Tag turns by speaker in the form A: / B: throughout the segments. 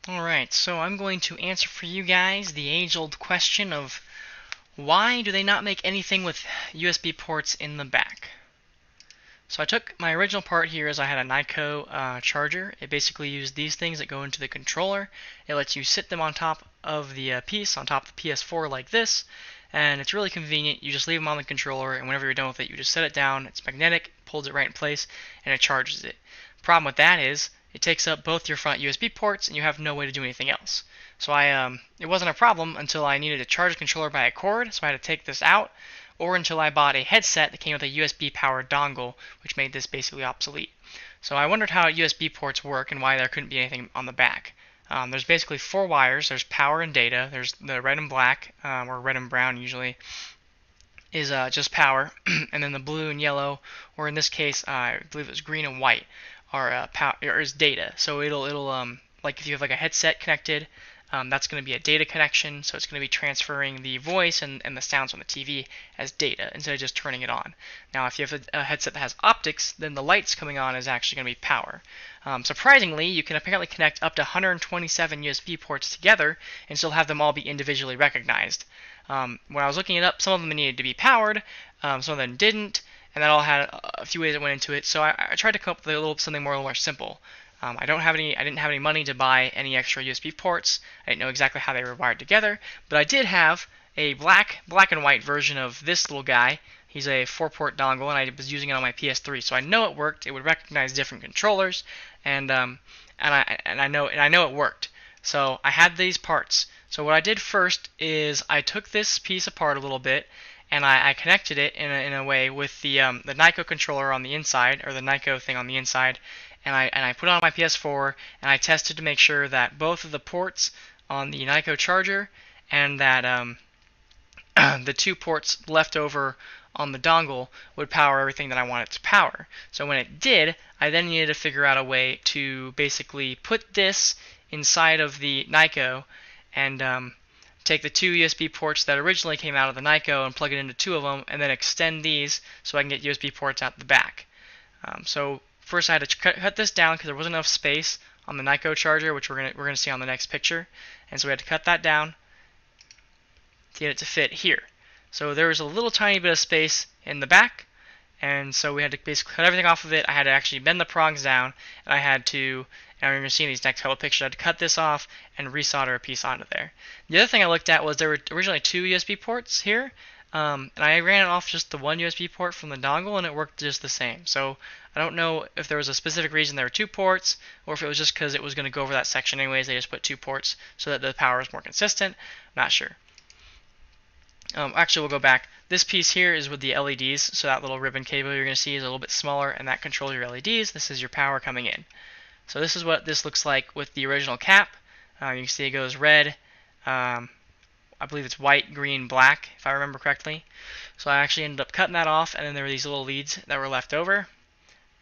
A: Alright, so I'm going to answer for you guys the age-old question of why do they not make anything with USB ports in the back? So I took my original part here as I had a Nyko Charger. It basically used these things that go into the controller. It lets you sit them on top of the piece, on top of the PS4 like this, and it's really convenient. You just leave them on the controller, and whenever you're done with it, you just set it down. It's magnetic, pulls it right in place, and it charges it. Problem with that is it takes up both your front USB ports, and you have no way to do anything else. So it wasn't a problem until I needed to charge a controller by a cord, so I had to take this out, or until I bought a headset that came with a USB powered dongle, which made this basically obsolete. So I wondered how USB ports work and why there couldn't be anything on the back. There's basically four wires. There's power and data. There's the red and black, or red and brown usually, is just power, and then the blue and yellow, or in this case, I believe it was green and white, are is data. So it'll like if you have like a headset connected, that's going to be a data connection, so it's going to be transferring the voice and the sounds from the TV as data instead of just turning it on. Now, if you have a headset that has optics, then the lights coming on is actually going to be power. Surprisingly, you can apparently connect up to 127 USB ports together and still have them all be individually recognized. When I was looking it up, some of them needed to be powered, some of them didn't, and that all had a few ways that went into it. So I tried to come up with something more simple. I didn't have any money to buy any extra USB ports. I didn't know exactly how they were wired together, but I did have a black and white version of this little guy. He's a 4-port dongle, and I was using it on my PS3, so I know it worked. It would recognize different controllers, and I know it worked. So I had these parts. So what I did first is I took this piece apart a little bit, and I connected it in a way with the Nyko controller on the inside, or the Nyko thing on the inside, and I put it on my PS4, and I tested to make sure that both of the ports on the Nyko Charger and that the two ports left over on the dongle would power everything that I wanted to power. So when it did, I then needed to figure out a way to basically put this inside of the Nyko and take the two USB ports that originally came out of the Nyko and plug it into two of them, and then extend these so I can get USB ports out the back. So first I had to cut this down because there wasn't enough space on the Nyko Charger, which we're gonna see on the next picture, and so we had to cut that down to get it to fit here. So there was a little tiny bit of space in the back, and so we had to basically cut everything off of it. I had to actually bend the prongs down, and I had to, and I'm going to see in these next couple of pictures, I had to cut this off and resolder a piece onto there. The other thing I looked at was there were originally two USB ports here, and I ran it off just the one USB port from the dongle, and it worked just the same. So I don't know if there was a specific reason there were two ports, or if it was just because it was going to go over that section anyways, they just put two ports so that the power is more consistent. I'm not sure. Actually, we'll go back. This piece here is with the LEDs, so that little ribbon cable you're going to see is a little bit smaller, and that controls your LEDs. This is your power coming in. So this is what this looks like with the original cap. You can see it goes red, I believe it's white, green, black, if I remember correctly. So I actually ended up cutting that off, and then there were these little leads that were left over.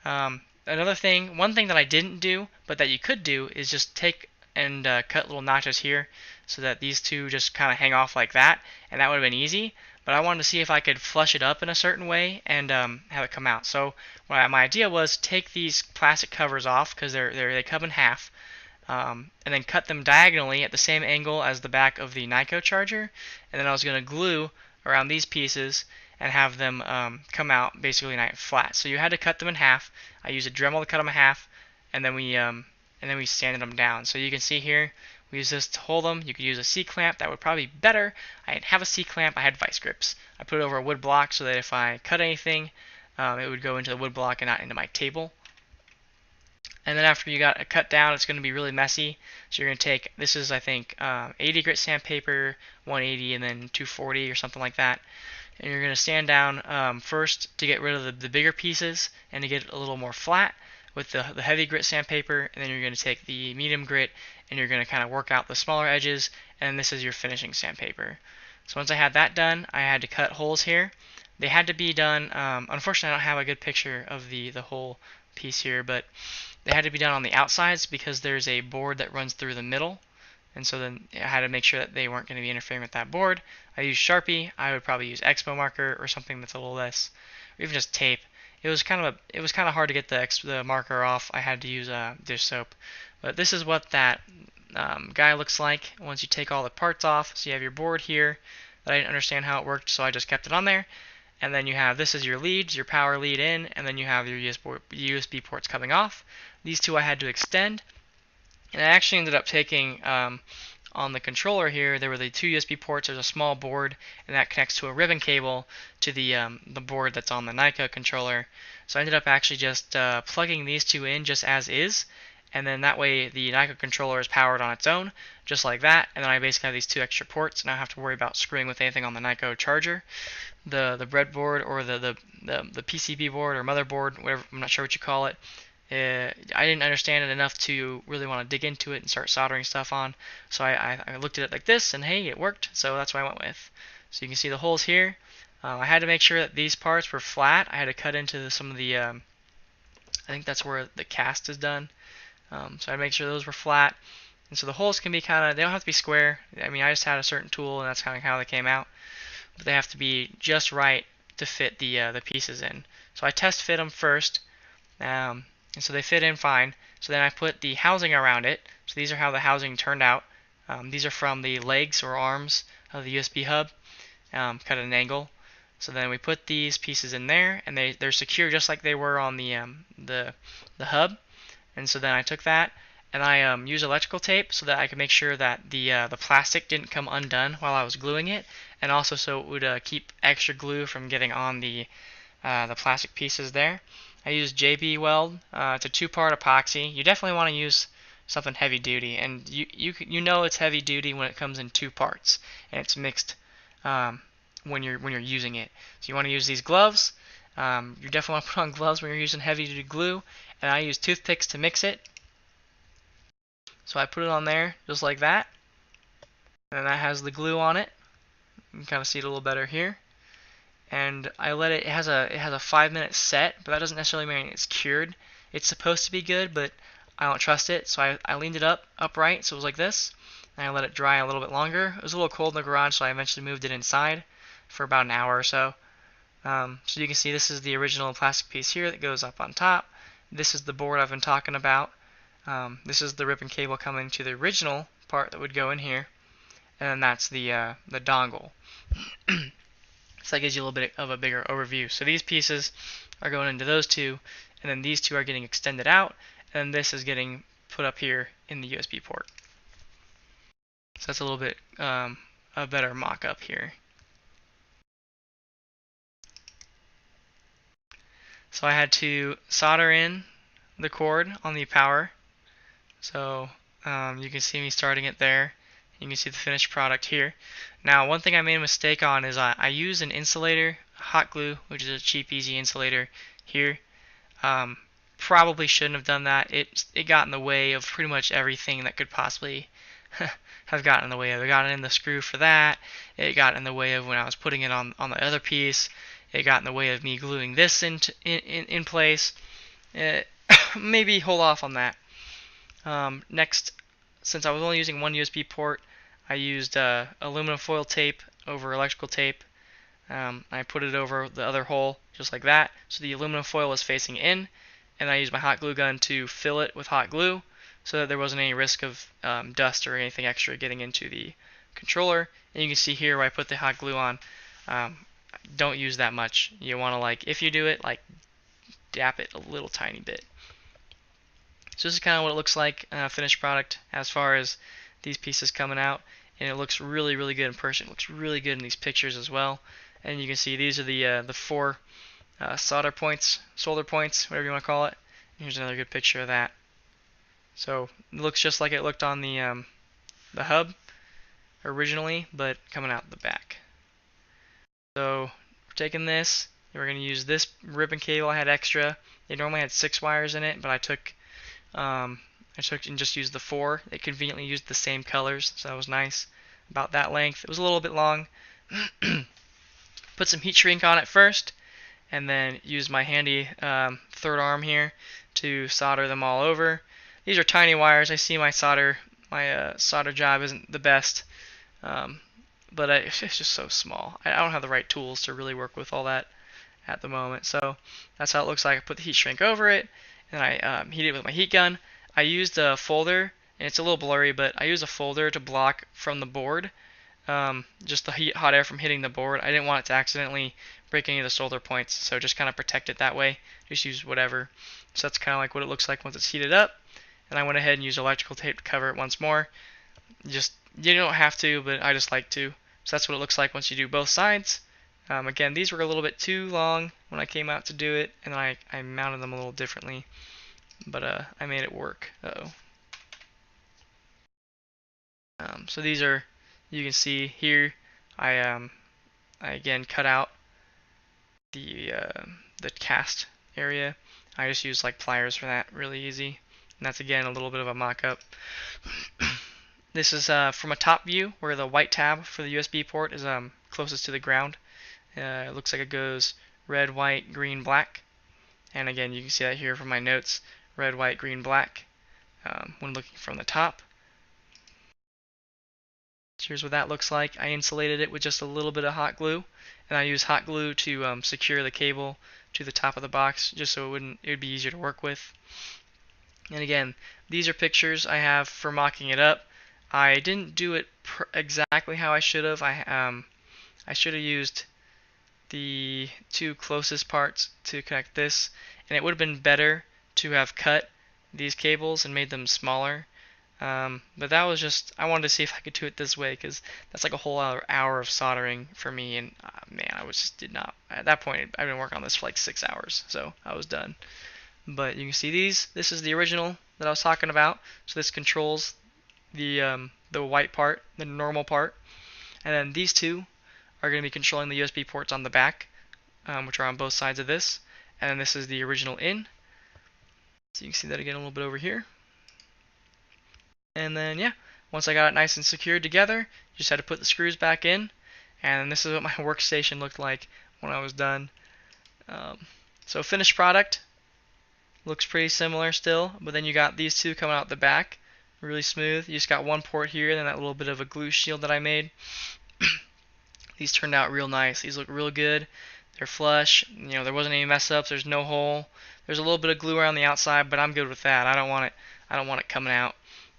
A: One thing that I didn't do, but that you could do, is just take and cut little notches here so that these two just kind of hang off like that, and that would have been easy. But I wanted to see if I could flush it up in a certain way and have it come out. So my idea was take these plastic covers off because they come in half, and then cut them diagonally at the same angle as the back of the Nyko Charger, and then I was going to glue around these pieces and have them come out basically nice and flat. So you had to cut them in half. I used a Dremel to cut them in half, and then we sanded them down. So you can see here, we use this to hold them. You could use a C-clamp. That would probably be better. I didn't have a C-clamp. I had vice grips. I put it over a wood block so that if I cut anything, it would go into the wood block and not into my table. And then after you got it cut down, it's going to be really messy. So you're going to take, this is I think 80 grit sandpaper, 180, and then 240 or something like that. And you're going to sand down first to get rid of the bigger pieces and to get it a little more flat with the heavy grit sandpaper, and then you're going to take the medium grit and you're going to kind of work out the smaller edges, and this is your finishing sandpaper. So once I had that done, I had to cut holes here. They had to be done, unfortunately I don't have a good picture of the whole piece here, but they had to be done on the outsides because there's a board that runs through the middle, and so then I had to make sure that they weren't going to be interfering with that board. I used Sharpie. I would probably use Expo marker or something that's a little less, or even just tape. It was kind of hard to get the marker off. I had to use dish soap, but this is what that guy looks like once you take all the parts off. So you have your board here that I didn't understand how it worked, so I just kept it on there. And then you have, this is your leads, your power lead in, and then you have your USB ports coming off. These two I had to extend, and I actually ended up taking, on the controller here, there were the two USB ports. There's a small board, and that connects to a ribbon cable to the board that's on the Nyko controller. So I ended up actually just plugging these two in just as is, and then that way the Nyko controller is powered on its own, just like that. And then I basically have these two extra ports, and I don't have to worry about screwing with anything on the Nyko Charger, the breadboard, or the PCB board or motherboard, whatever. I'm not sure what you call it. I didn't understand it enough to really want to dig into it and start soldering stuff on. So I looked at it like this, and hey, it worked. So that's what I went with. So you can see the holes here. I had to make sure that these parts were flat. I had to cut into some of the, I think that's where the cast is done. So I had to make sure those were flat. And so the holes can be kind of, they don't have to be square. I mean, I just had a certain tool, and that's kind of how they came out. But they have to be just right to fit the pieces in. So I test fit them first. And so they fit in fine. So then I put the housing around it. So these are how the housing turned out. These are from the legs or arms of the USB hub, cut at an angle. So then we put these pieces in there, and they're secure just like they were on the hub. And so then I took that, and I used electrical tape so that I could make sure that the plastic didn't come undone while I was gluing it, and also so it would keep extra glue from getting on the plastic pieces there. I used JB Weld. It's a 2-part epoxy. You definitely want to use something heavy duty, and you know it's heavy duty when it comes in 2 parts and it's mixed when you're using it. So you want to use these gloves. You definitely want to put on gloves when you're using heavy duty glue, and I use toothpicks to mix it. So I put it on there just like that, and that has the glue on it. You can kind of see it a little better here. And I let it. It has a 5-minute set, but that doesn't necessarily mean it's cured. It's supposed to be good, but I don't trust it. So I leaned it upright, so it was like this, and I let it dry a little bit longer. It was a little cold in the garage, so I eventually moved it inside for about an hour or so. So you can see this is the original plastic piece here that goes up on top. This is the board I've been talking about. This is the ribbon cable coming to the original part that would go in here, and then that's the dongle. So that gives you a little bit of a bigger overview. So these pieces are going into those two, and then these two are getting extended out, and this is getting put up here in the USB port. So that's a little bit a better mock-up here. So I had to solder in the cord on the power. So you can see me starting it there. You can see the finished product here. Now, one thing I made a mistake on is I used an insulator, hot glue, which is a cheap, easy insulator here. Probably shouldn't have done that. It got in the way of pretty much everything that could possibly have gotten in the way of. It got in the screw for that. It got in the way of when I was putting it on the other piece. It got in the way of me gluing this in place. Maybe hold off on that. Next, since I was only using one USB port, I used aluminum foil tape over electrical tape. I put it over the other hole just like that, so the aluminum foil was facing in, and I used my hot glue gun to fill it with hot glue so that there wasn't any risk of dust or anything extra getting into the controller. And you can see here where I put the hot glue on, don't use that much. You want to, like, if you do it, like, dap it a little tiny bit. So this is kind of what it looks like, finished product, as far as these pieces coming out, and it looks really, really good in person. It looks really good in these pictures as well. And you can see these are the 4 solder points, whatever you want to call it. And here's another good picture of that. So it looks just like it looked on the hub originally, but coming out the back. So we're taking this, we're going to use this ribbon cable I had extra. It normally had 6 wires in it, but I took and just used the 4. They conveniently used the same colors, so that was nice. About that length. It was a little bit long. Put some heat shrink on it first, and then use my handy 3rd arm here to solder them all over. These are tiny wires. I see my solder job isn't the best, but it's just so small. I don't have the right tools to really work with all that at the moment. So that's how it looks like. I put the heat shrink over it, and I heat it with my heat gun. I used a folder and it's a little blurry, but I use a folder to block from the board, just the hot air from hitting the board. I didn't want it to accidentally break any of the solder points, so just kind of protect it that way. Just use whatever. So that's kind of like what it looks like once it's heated up. And I went ahead and used electrical tape to cover it once more. You don't have to, but I just like to. So that's what it looks like once you do both sides. Again, these were a little bit too long when I came out to do it, and I mounted them a little differently, but I made it work. So these are, you can see here, I again cut out the cast area. I just used like pliers for that, really easy. And that's again a little bit of a mock-up. This is from a top view where the white tab for the USB port is closest to the ground. It looks like it goes red, white, green, black. And again, you can see that here from my notes, red, white, green, black, when looking from the top. Here's what that looks like. I insulated it with just a little bit of hot glue, and I used hot glue to secure the cable to the top of the box, just so it would be easier to work with. And again, these are pictures I have for mocking it up. I didn't do it exactly how I should have. I should have used the two closest parts to connect this, and it would have been better to have cut these cables and made them smaller. But that was just, I wanted to see if I could do it this way, because that's like a whole hour of soldering for me, and man, I did not, at that point, I've been working on this for like 6 hours, so I was done. But you can see this is the original that I was talking about, so this controls the white part, the normal part, and then these two are going to be controlling the USB ports on the back, which are on both sides of this, and then this is the original in. So you can see that again a little bit over here. And then yeah, once I got it nice and secured together, just had to put the screws back in, and this is what my workstation looked like when I was done. So finished product looks pretty similar still, but then you got these two coming out the back, really smooth. You just got one port here, and then that little bit of a glue shield that I made. These turned out real nice. These look real good. They're flush. You know, there wasn't any mess ups. There's no hole. There's a little bit of glue around the outside, but I'm good with that. I don't want it coming out.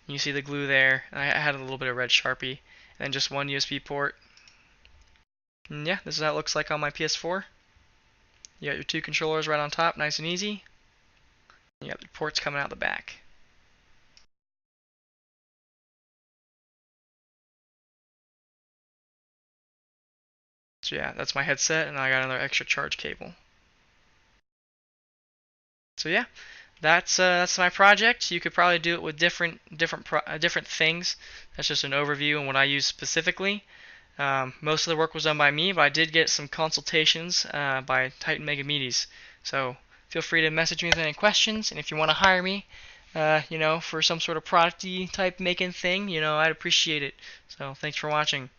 A: You see the glue there. I had a little bit of red Sharpie, and then just one USB port. And yeah, this is how it looks like on my PS4. You got your two controllers right on top, nice and easy. You got the ports coming out the back. So yeah, that's my headset, and I got another extra charge cable. So yeah, that's my project. You could probably do it with different things. That's just an overview and what I use specifically. Most of the work was done by me, but I did get some consultations by Titan Megamedes. So feel free to message me with any questions, and if you want to hire me, you know, for some sort of product-y type making thing, you know, I'd appreciate it. So thanks for watching.